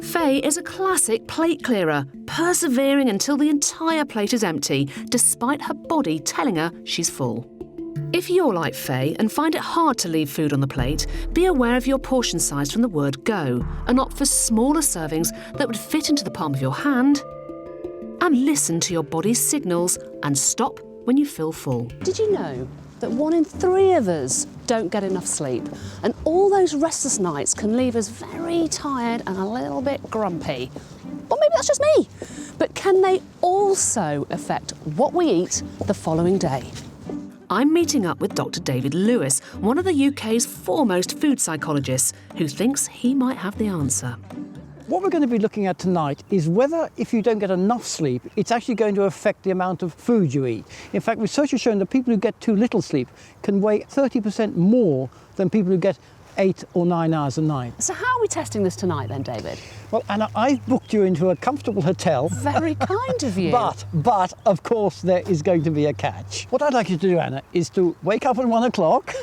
Faye is a classic plate clearer, persevering until the entire plate is empty, despite her body telling her she's full. If you're like Faye and find it hard to leave food on the plate, be aware of your portion size from the word go and opt for smaller servings that would fit into the palm of your hand. And listen to your body's signals and stop when you feel full. Did you know that 1 in 3 of us don't get enough sleep? And all those restless nights can leave us very tired and a little bit grumpy. Or maybe that's just me. But can they also affect what we eat the following day? I'm meeting up with Dr. David Lewis, one of the UK's foremost food psychologists, who thinks he might have the answer. What we're going to be looking at tonight is whether, if you don't get enough sleep, it's actually going to affect the amount of food you eat. In fact, research has shown that people who get too little sleep can weigh 30% more than people who get 8 or 9 hours a night. So how are we testing this tonight then, David? Well, Anna, I've booked you into a comfortable hotel. Very kind of you. But, of course, there is going to be a catch. What I'd like you to do, Anna, is to wake up at 1 o'clock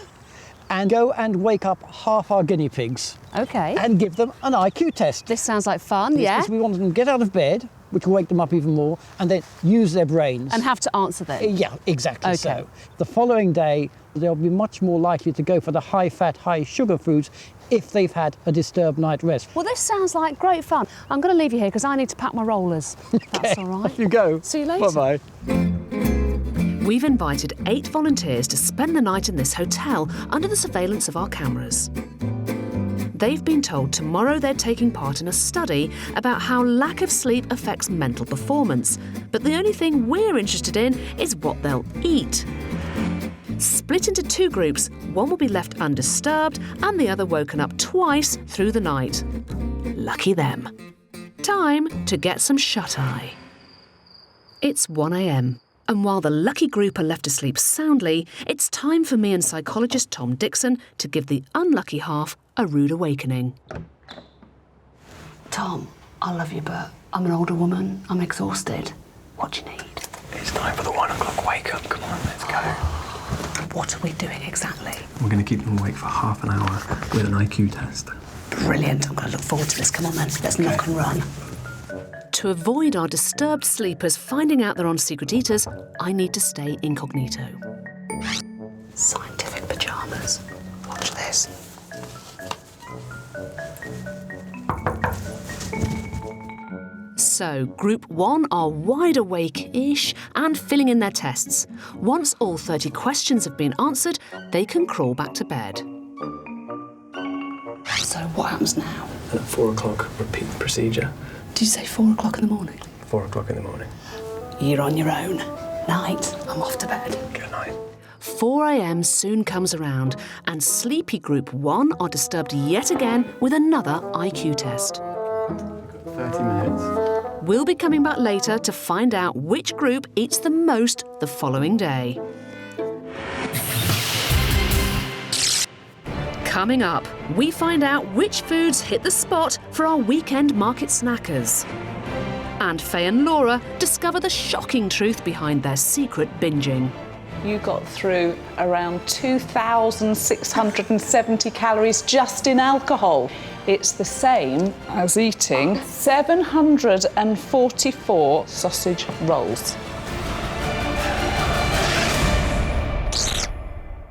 and go and wake up half our guinea pigs. OK. And give them an IQ test. This sounds like fun, yeah? Because we want them to get out of bed, which will wake them up even more, and then use their brains. And have to answer them? Yeah, exactly. OK. So. The following day, they'll be much more likely to go for the high-fat, high-sugar foods if they've had a disturbed night rest. Well, this sounds like great fun. I'm going to leave you here because I need to pack my rollers. That's all right. Off you go. See you later. Bye-bye. We've invited 8 volunteers to spend the night in this hotel under the surveillance of our cameras. They've been told tomorrow they're taking part in a study about how lack of sleep affects mental performance. But the only thing we're interested in is what they'll eat. Split into 2 groups, one will be left undisturbed and the other woken up twice through the night. Lucky them. Time to get some shut-eye. It's 1 a.m. and while the lucky group are left to sleep soundly, it's time for me and psychologist Tom Dixon to give the unlucky half a rude awakening. Tom, I love you, but I'm an older woman. I'm exhausted. What do you need? It's time for the 1 o'clock wake up. Come on, let's go. What are we doing exactly? We're going to keep them awake for half an hour with an IQ test. Brilliant. I'm going to look forward to this. Come on then, let's knock and run. To avoid our disturbed sleepers finding out they're on secret eaters, I need to stay incognito. Scientific pyjamas. Watch this. So, Group 1 are wide awake-ish and filling in their tests. Once all 30 questions have been answered, they can crawl back to bed. So what happens now? And at 4 o'clock, repeat the procedure. Did you say 4 o'clock in the morning? 4 o'clock in the morning. You're on your own. Night. I'm off to bed. Good night. 4 a.m. soon comes around, and sleepy Group 1 are disturbed yet again with another IQ test. 30 minutes. We'll be coming back later to find out which group eats the most the following day. Coming up, we find out which foods hit the spot for our weekend market snackers. And Faye and Laura discover the shocking truth behind their secret binging. You got through around 2,670 calories just in alcohol. It's the same as eating 744 sausage rolls.